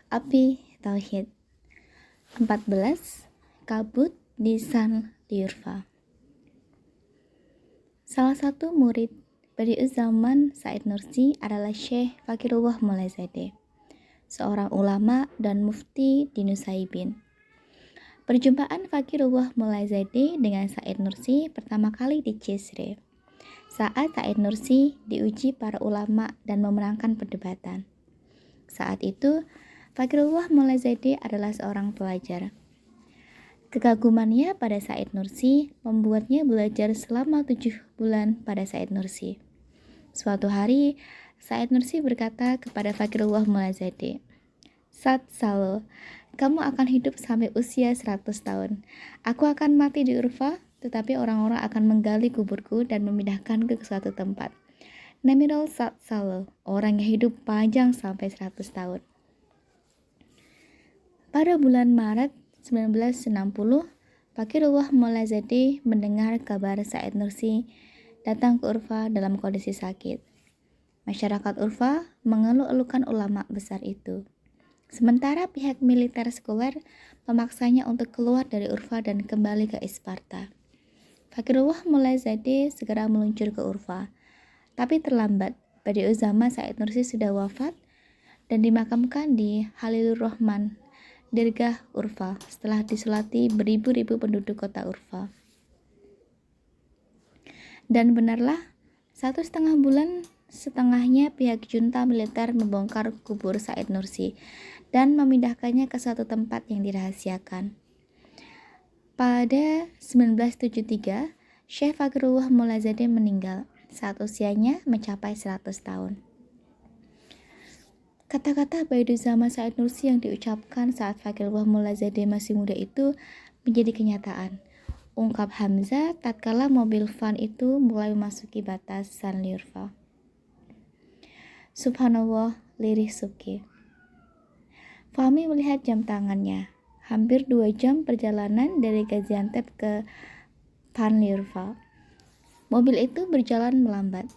Api Tauhid. 14. Kabut di San Liurfa. Salah satu murid badi'uz zaman Said Nursi adalah Syekh Fakirullah Mulazadeh, seorang ulama dan mufti di Nusaibin. Perjumpaan Fakirullah Mulazadeh dengan Said Nursi pertama kali di Cisre, saat Said Nursi diuji para ulama dan memenangkan perdebatan. Saat itu, Fakirullah Mulazadeh adalah seorang pelajar. Kekagumannya pada Said Nursi membuatnya belajar selama 7 bulan pada Said Nursi. Suatu hari, Said Nursi berkata kepada Fakirullah Mulazadeh, "Sat Salo, kamu akan hidup sampai usia 100 tahun. Aku akan mati di Urfa, tetapi orang-orang akan menggali kuburku dan memindahkanku ke suatu tempat. Namirul Sat Salo, orang yang hidup panjang sampai 100 tahun." Pada bulan Maret 1960, Fakirullah Mulazadeh mendengar kabar Said Nursi datang ke Urfa dalam kondisi sakit. Masyarakat Urfa mengeluh-elukan ulama besar itu. Sementara pihak militer sekuler memaksanya untuk keluar dari Urfa dan kembali ke Isparta. Fakirullah Mulazadeh segera meluncur ke Urfa, tapi terlambat. Badi'uz zaman Said Nursi sudah wafat dan dimakamkan di Halilur Rahman, Dirgah Urfa, setelah disolati beribu-ribu penduduk kota Urfa. Dan benarlah, 1,5 bulan setengahnya pihak junta militer membongkar kubur Said Nursi dan memindahkannya ke suatu tempat yang dirahasiakan. Pada 1973, Syekh Fakirullah Mulazadeh meninggal saat usianya mencapai 100 tahun. Kata-kata bai'uz zaman Said Nursi yang diucapkan saat Fakirullah Mulazadeh masih muda itu menjadi kenyataan, ungkap Hamzah tatkala mobil van itu mulai memasuki batas San Liurfa. Subhanallah, lirih Subki. Fahmi melihat jam tangannya. Hampir 2 jam perjalanan dari Gaziantep ke Van Liurfa. Mobil itu berjalan melambat.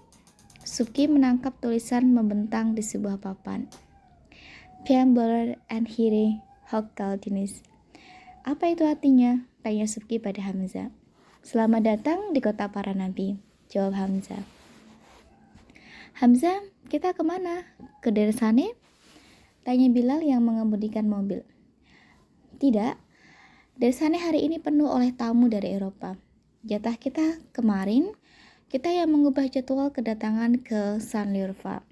Subki menangkap tulisan membentang di sebuah papan. Fiamboler and Hire Hokkal Dinis. Apa itu artinya? Tanya Subki pada Hamzah. Selamat datang di kota para nabi, jawab Hamzah. Hamzah, kita kemana? Ke Dersane? Tanya Bilal yang mengemudikan mobil. Tidak, Dersane hari ini penuh oleh tamu dari Eropa. Jatah kita kemarin, kita yang mengubah jadwal kedatangan ke San Liurfa.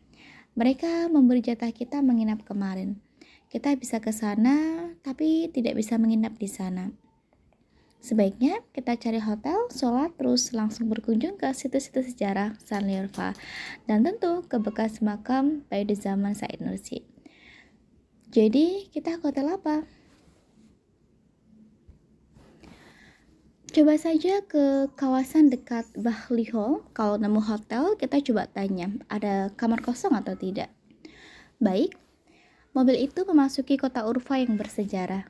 Mereka memberi jatah kita menginap kemarin. Kita bisa ke sana, tapi tidak bisa menginap di sana. Sebaiknya kita cari hotel, sholat, terus langsung berkunjung ke situs-situs sejarah San Liurfa dan tentu ke bekas makam bai'uz zaman Said Nursi. Jadi kita ke hotel apa? Coba saja ke kawasan dekat Bahlihol. Kalau nemu hotel, kita coba tanya, ada kamar kosong atau tidak? Baik, mobil itu memasuki kota Urfa yang bersejarah.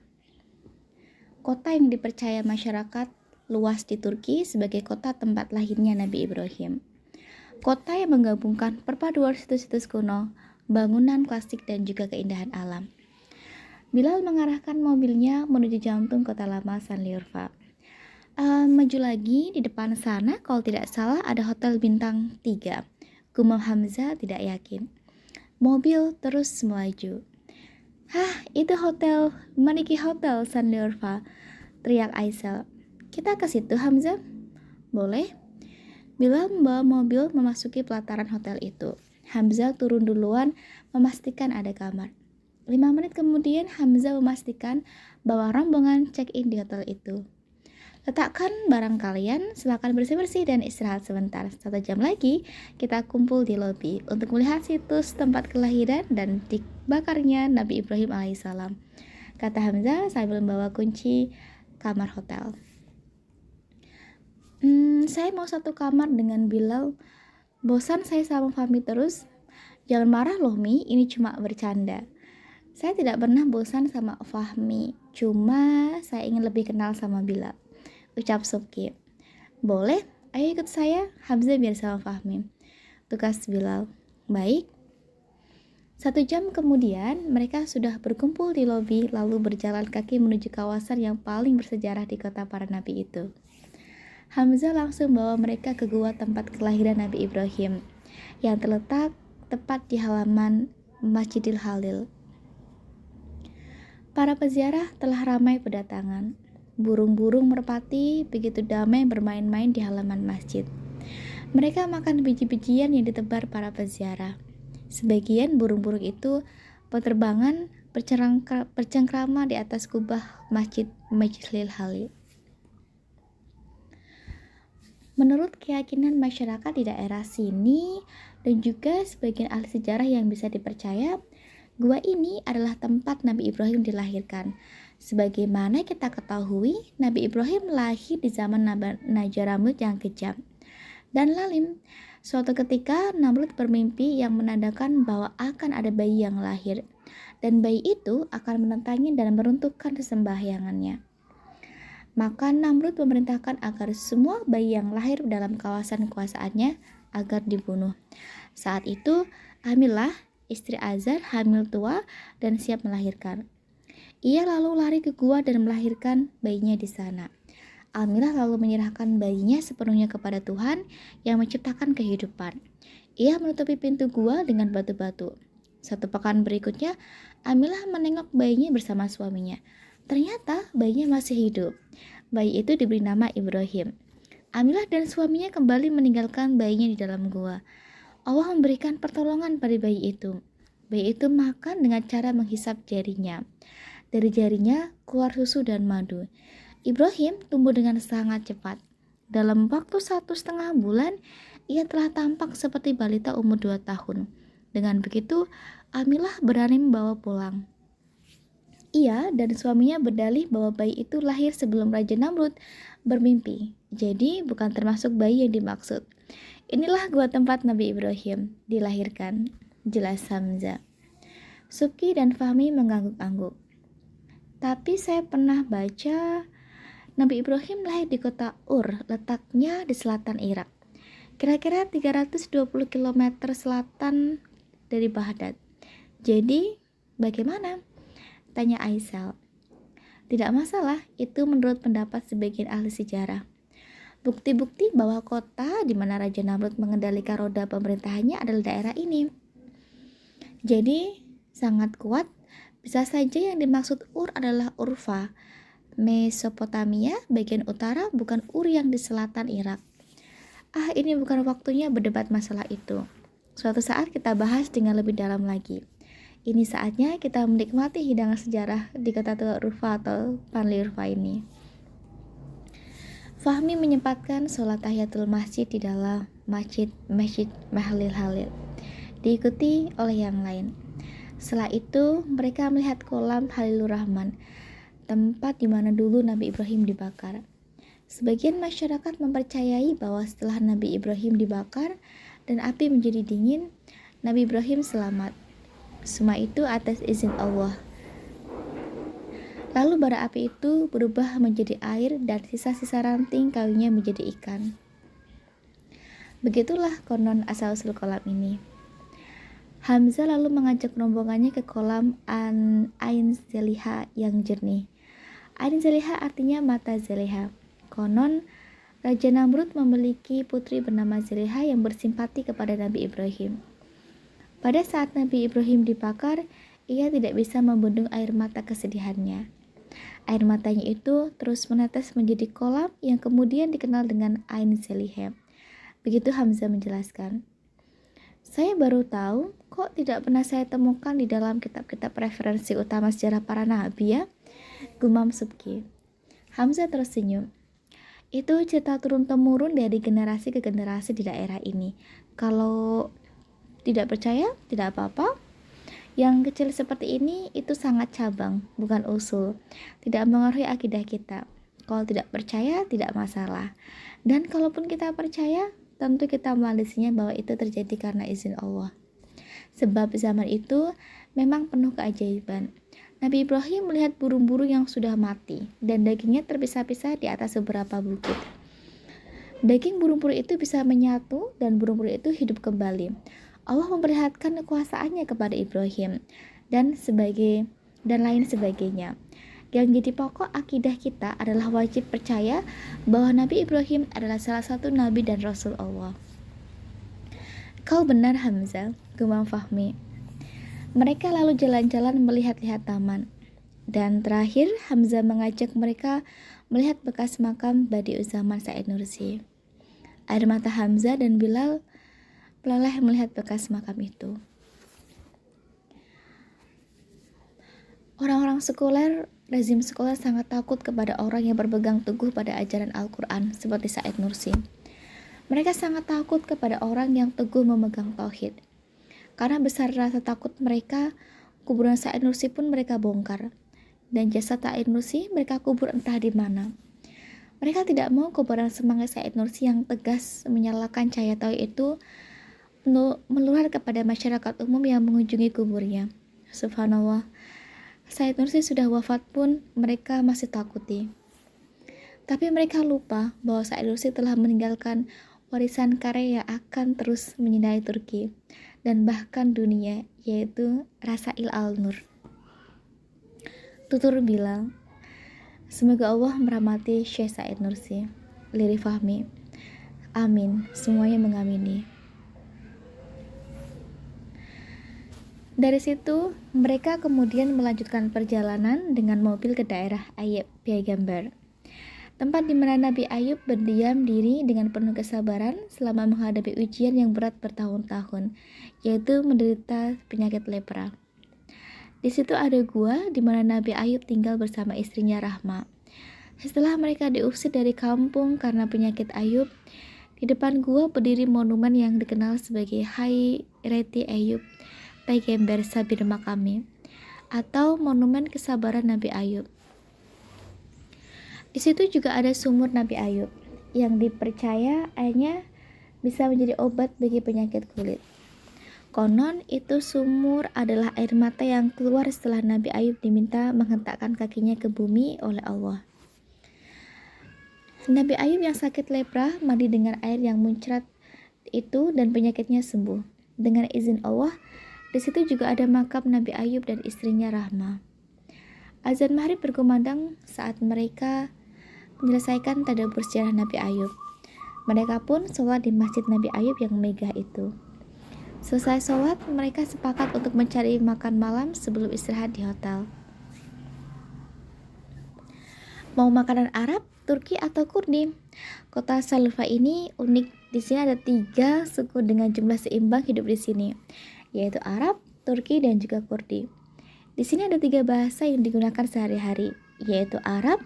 Kota yang dipercaya masyarakat luas di Turki sebagai kota tempat lahirnya Nabi Ibrahim. Kota yang menggabungkan perpaduan situs-situs kuno, bangunan klasik dan juga keindahan alam. Bilal mengarahkan mobilnya menuju jantung kota lama San Liurfa. Maju lagi, di depan sana kalau tidak salah ada hotel bintang 3. Gumam Hamzah tidak yakin. Mobil terus melaju. Hah, itu hotel, Maniki Hotel San Liurfa, teriak Aisel. Kita ke situ Hamzah? Boleh. Bilal membawa mobil memasuki pelataran hotel itu. Hamzah turun duluan memastikan ada kamar. 5 menit kemudian Hamzah memastikan bahwa rombongan check-in di hotel itu. Letakkan barang kalian, silakan bersih-bersih dan istirahat sebentar. 1 jam lagi kita kumpul di lobi untuk melihat situs tempat kelahiran dan dibakarnya Nabi Ibrahim alaihissalam, kata Hamzah sambil membawa kunci kamar hotel. Saya mau 1 kamar dengan Bilal. Bosan saya sama Fahmi terus. Jangan marah loh Mi, ini cuma bercanda. Saya tidak pernah bosan sama Fahmi, cuma saya ingin lebih kenal sama Bilal, ucap Subki. Boleh, ayo ikut saya, Hamzah biar sama Fahmi, tugas Bilal. Baik. 1 jam kemudian, mereka sudah berkumpul di lobi lalu berjalan kaki menuju kawasan yang paling bersejarah di kota para nabi itu. Hamzah langsung bawa mereka ke gua tempat kelahiran Nabi Ibrahim yang terletak tepat di halaman Masjidil Halil. Para peziarah telah ramai berdatangan. Burung-burung merpati begitu damai bermain-main di halaman masjid. Mereka makan biji-bijian yang ditebar para peziarah. Sebagian burung-burung itu berterbangan bercengkrama di atas kubah Masjidil Halil. Menurut keyakinan masyarakat di daerah sini dan juga sebagian ahli sejarah yang bisa dipercaya, gua ini adalah tempat Nabi Ibrahim dilahirkan. Sebagaimana kita ketahui, Nabi Ibrahim lahir di zaman Namrud yang kejam dan lalim. Suatu ketika Namrud bermimpi yang menandakan bahwa akan ada bayi yang lahir, dan bayi itu akan menentangnya dan meruntuhkan sembahyangannya. Maka Namrud memerintahkan agar semua bayi yang lahir dalam kawasan kekuasaannya agar dibunuh. Saat itu Hamilah, istri Azar, hamil tua dan siap melahirkan. Ia lalu lari ke gua dan melahirkan bayinya di sana. Almilah lalu menyerahkan bayinya sepenuhnya kepada Tuhan yang menciptakan kehidupan. Ia menutupi pintu gua dengan batu-batu. 1 pekan berikutnya, Almilah menengok bayinya bersama suaminya. Ternyata bayinya masih hidup. Bayi itu diberi nama Ibrahim. Almilah dan suaminya kembali meninggalkan bayinya di dalam gua. Allah memberikan pertolongan pada bayi itu. Bayi itu makan dengan cara menghisap jarinya. Dari jarinya keluar susu dan madu. Ibrahim tumbuh dengan sangat cepat. Dalam waktu 1,5 bulan, ia telah tampak seperti balita umur 2 tahun. Dengan begitu, Almilah berani membawa pulang. Ia dan suaminya berdalih bahwa bayi itu lahir sebelum Raja Namrud bermimpi. Jadi bukan termasuk bayi yang dimaksud. Inilah gua tempat Nabi Ibrahim dilahirkan, jelas Hamzah. Subki dan Fahmi mengangguk-angguk. Tapi saya pernah baca Nabi Ibrahim lahir di kota Ur, letaknya di selatan Irak. Kira-kira 320 km selatan dari Baghdad. Jadi, bagaimana? Tanya Aisal. Tidak masalah, itu menurut pendapat sebagian ahli sejarah. Bukti-bukti bahwa kota di mana Raja Namrud mengendalikan roda pemerintahannya adalah daerah ini. Jadi, sangat kuat, bisa saja yang dimaksud Ur adalah Urfa, Mesopotamia bagian utara, bukan Ur yang di selatan Irak. Ini bukan waktunya berdebat masalah itu. Suatu saat kita bahas dengan lebih dalam lagi. Ini saatnya kita menikmati hidangan sejarah di kota tua Urfa atau Panli Urfa ini. Fahmi menyempatkan sholat tahiyatul masjid di dalam Masjid Masjidil Halil, diikuti oleh yang lain. Setelah itu, mereka melihat kolam Halilur Rahman, tempat di mana dulu Nabi Ibrahim dibakar. Sebagian masyarakat mempercayai bahwa setelah Nabi Ibrahim dibakar dan api menjadi dingin, Nabi Ibrahim selamat. Semua itu atas izin Allah. Lalu bara api itu berubah menjadi air dan sisa-sisa ranting kayunya menjadi ikan. Begitulah konon asal-usul kolam ini. Hamzah lalu mengajak rombongannya ke kolam Ain Zeliha yang jernih. Ain Zeliha artinya mata Zeliha. Konon, Raja Namrud memiliki putri bernama Zeliha yang bersimpati kepada Nabi Ibrahim. Pada saat Nabi Ibrahim dibakar, ia tidak bisa membendung air mata kesedihannya. Air matanya itu terus menetes menjadi kolam yang kemudian dikenal dengan Ain Zeliha. Begitu Hamzah menjelaskan. Saya baru tahu, kok tidak pernah saya temukan di dalam kitab-kitab referensi utama sejarah para nabi ya? Gumam Subki. Hamzah tersenyum. Itu cerita turun-temurun dari generasi ke generasi di daerah ini. Kalau tidak percaya, tidak apa-apa. Yang kecil seperti ini itu sangat cabang, bukan usul. Tidak mengaruhi akidah kita. Kalau tidak percaya, tidak masalah. Dan kalaupun kita percaya, tentu kita melandasinya bahwa itu terjadi karena izin Allah. Sebab zaman itu memang penuh keajaiban. Nabi Ibrahim melihat burung-burung yang sudah mati dan dagingnya terpisah-pisah di atas beberapa bukit. Daging burung-burung itu bisa menyatu dan burung-burung itu hidup kembali. Allah memperlihatkan kekuasaannya kepada Ibrahim dan lain sebagainya. Yang jadi pokok akidah kita adalah wajib percaya bahwa Nabi Ibrahim adalah salah satu nabi dan rasul Allah. Kau benar Hamzah, gumam Fahmi. Mereka lalu jalan-jalan melihat-lihat taman. Dan terakhir Hamzah mengajak mereka melihat bekas makam Badi'u Zaman Said Nursi. Air mata Hamzah dan Bilal meleleh melihat bekas makam itu. Orang-orang sekuler, rezim sekuler sangat takut kepada orang yang berpegang teguh pada ajaran Al-Quran seperti Said Nursi. Mereka sangat takut kepada orang yang teguh memegang tauhid. Karena besar rasa takut mereka, kuburan Said Nursi pun mereka bongkar. Dan jasad Said Nursi mereka kubur entah di mana. Mereka tidak mau kuburan semangat Said Nursi yang tegas menyalakan cahaya tauhid itu meluar kepada masyarakat umum yang mengunjungi kuburnya. Subhanallah. Said Nursi sudah wafat pun mereka masih takuti. Tapi mereka lupa bahwa Said Nursi telah meninggalkan warisan karya yang akan terus menyinari Turki dan bahkan dunia, yaitu Rasail Al-Nur. Tutur Bilal. Semoga Allah merahmati Syekh Said Nursi. Liri Fahmi. Amin. Semuanya mengamini. Dari situ, mereka kemudian melanjutkan perjalanan dengan mobil ke daerah Ayub Peygamber, tempat di mana Nabi Ayub berdiam diri dengan penuh kesabaran selama menghadapi ujian yang berat bertahun-tahun, yaitu menderita penyakit lepra. Di situ ada gua di mana Nabi Ayub tinggal bersama istrinya Rahma. Setelah mereka diusir dari kampung karena penyakit Ayub, di depan gua berdiri monumen yang dikenal sebagai Hayreti Ayub Peygamber Sabir Makami, atau monumen kesabaran Nabi Ayub. Di situ juga ada sumur Nabi Ayub yang dipercaya airnya bisa menjadi obat bagi penyakit kulit. Konon itu sumur adalah air mata yang keluar setelah Nabi Ayub diminta menghentakkan kakinya ke bumi oleh Allah. Nabi Ayub yang sakit lepra mandi dengan air yang muncrat itu dan penyakitnya sembuh. Dengan izin Allah, di situ juga ada makam Nabi Ayub dan istrinya Rahma. Azan maghrib berkumandang saat mereka menyelesaikan tadabbur sejarah Nabi Ayub. Mereka pun sholat di masjid Nabi Ayub yang megah itu. Selesai sholat, mereka sepakat untuk mencari makan malam sebelum istirahat di hotel. Mau makanan Arab, Turki atau Kurdi? Kota Salfa ini unik. Di sini ada 3 suku dengan jumlah seimbang hidup di sini, yaitu Arab, Turki, dan juga Kurdi. Di sini ada 3 bahasa yang digunakan sehari-hari, yaitu Arab,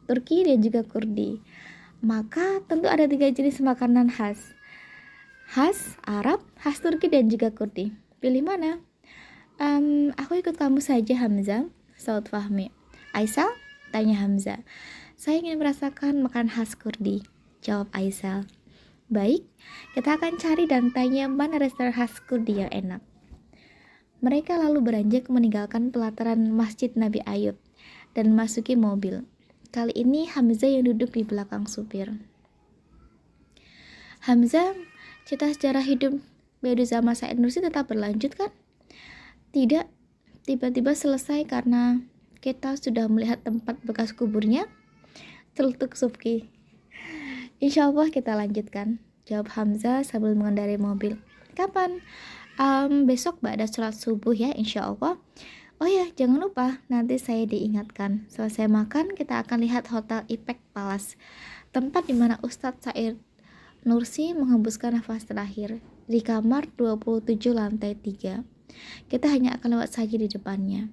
Turki, dan juga Kurdi. Maka tentu ada 3 jenis makanan khas. Khas Arab, khas Turki, dan juga Kurdi. Pilih mana? Aku ikut kamu saja Hamzah, Saud Fahmi. Aisyah, tanya Hamzah. Saya ingin merasakan makanan khas Kurdi, jawab Aisyah. Baik, kita akan cari dan tanya mana restoran khas Kurdi yang enak. Mereka lalu beranjak meninggalkan pelataran Masjid Nabi Ayub dan memasuki mobil. Kali ini Hamzah yang duduk di belakang supir. Hamzah, cerita sejarah hidup Badi'u Zaman Said Nursi tetap berlanjut kan? Tidak, tiba-tiba selesai karena kita sudah melihat tempat bekas kuburnya. Celetuk Subki. Insya Allah kita lanjutkan, jawab Hamzah sambil mengendarai mobil. Kapan? Besok ba'da sholat subuh ya, insya Allah. Oh ya, jangan lupa nanti saya diingatkan. Selesai makan kita akan lihat Hotel Ipex Palace, tempat di mana Ustadz Said Nursi menghembuskan nafas terakhir di kamar 27 lantai 3. Kita hanya akan lewat saja di depannya.